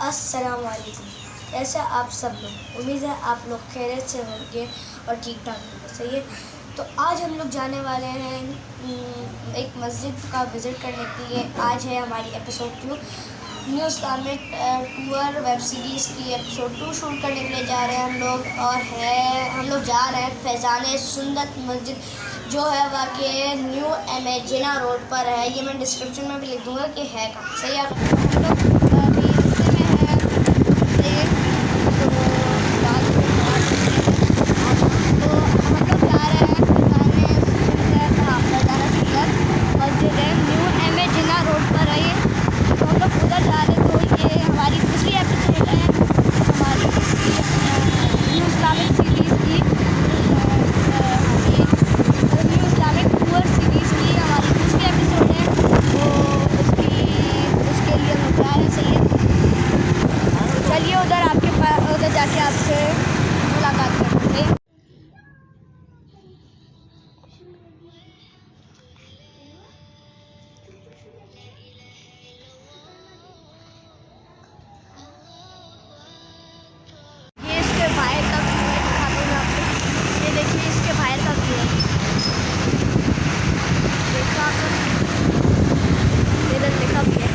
अस्सलाम वालेकुम। कैसे आप सब लोग? उम्मीद है आप लोग खैरियत से होंगे और ठीक ठाक होंगे। सही है। तो आज हम लोग जाने वाले हैं एक मस्जिद का विज़िट करने के लिए। आज है हमारी episode 2 new Islamic tour web series की एपिसोड 2 शूट करने के लिए जा रहे हैं हम लोग। और हम लोग जा रहे हैं फैज़ान सुन्नत मस्जिद, जो है वाकई न्यू एमेजिना रोड पर है। ये मैं डिस्क्रिप्शन में भी लिख दूँगा कि है कहाँ। सही है। हम लोग अभी रास्ते में हैं। सही है। तो बाद में तो हम लोग जा रहे हैं फैज़ान सुन्नत मस्जिद है, न्यू एमेजिना रोड पर है ये। तो हम लोग उधर जा रहे हैं। तो ये हमारी दूसरी एपिसोड है हमारी न्यू इस्लामिक सीरीज़ की, न्यू इस्लामिक टूर सीरीज़ की हमारी दूसरी एपिसोड है। तो उसके लिए हम जा रहे हैं। सही है। तो चलिए उधर जाके आपसे मुलाकात करते हैं। ये इसके बाहर का व्यू है, दिखाता हूँ मैं आपको। ये देखिए इसके बाहर का व्यू है। देखा इधर लिखा भी है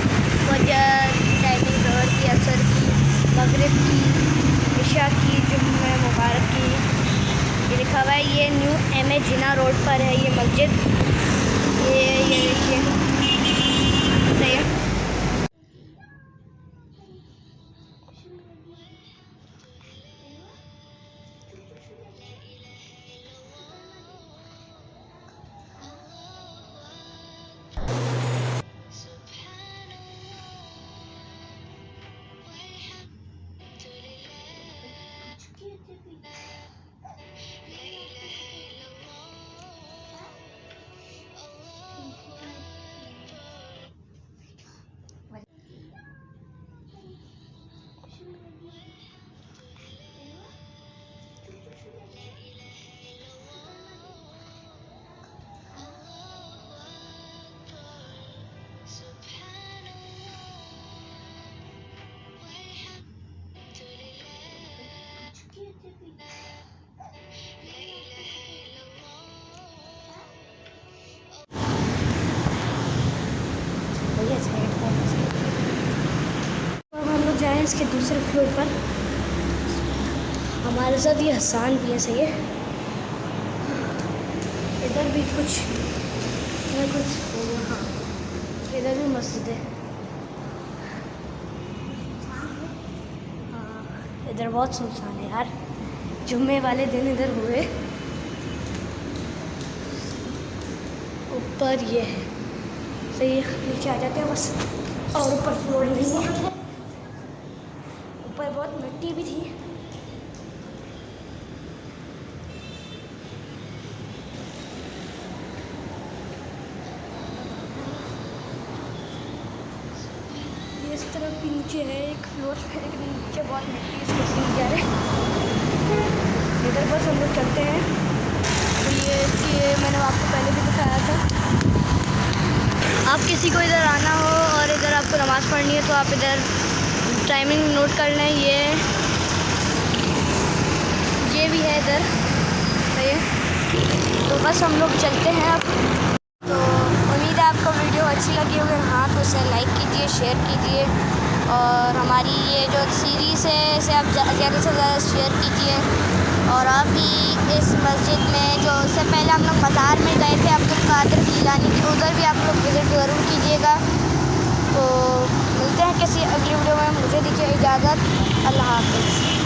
फजर टाइमिंग ज़ोहर की, असर की, मगरिब की, इशा की, जुम्मे मुबारक की। ये लिखा हुआ है। ये न्यू एमेजिना रोड पर है ये मस्जिद। ये देखिए। सही है। अब हम लोग जाएँ इसके दूसरे फ्लोर पर। हमारे साथ ये हसन भी है। सही है। इधर भी कुछ हाँ, इधर भी मस्जिद है। हाँ, इधर बहुत सुनसान है यार। जुम्मे वाले दिन इधर हुए। ऊपर ये है। सही है। नीचे आ जाते हैं बस। और ऊपर फ्लोर नहीं है। ऊपर बहुत मिट्टी भी थी। ये इस तरफ भी नीचे है एक फ्लोर, फिर एक नीचे बहुत मिट्टी, इसको सीन जा रहे। इधर बस हम लोग चलते हैं। तो ये मैंने आपको पहले भी दिखाया था। आप किसी को इधर आना हो और इधर आपको नमाज़ पढ़नी है तो आप इधर टाइमिंग नोट कर लें। ये भी है इधर। सही है। तो बस हम लोग चलते हैं अब। तो उम्मीद है आपको वीडियो अच्छी लगी होगी। हाँ तो इसे लाइक कीजिए, शेयर कीजिए। और हमारी ये जो सीरीज़ है इसे आप ज़्यादा से ज़्यादा शेयर कीजिए। और आप भी इस मस्जिद में, जो उससे पहले हम लोग मज़ार में गए थे अब्दुल कादिर गिलानी की, उधर भी आप लोग विज़िट ज़रूर कीजिएगा। तो मिलते हैं किसी अगली वीडियो में। मुझे दीजिए इजाज़त। अल्लाह हाफ़िज़।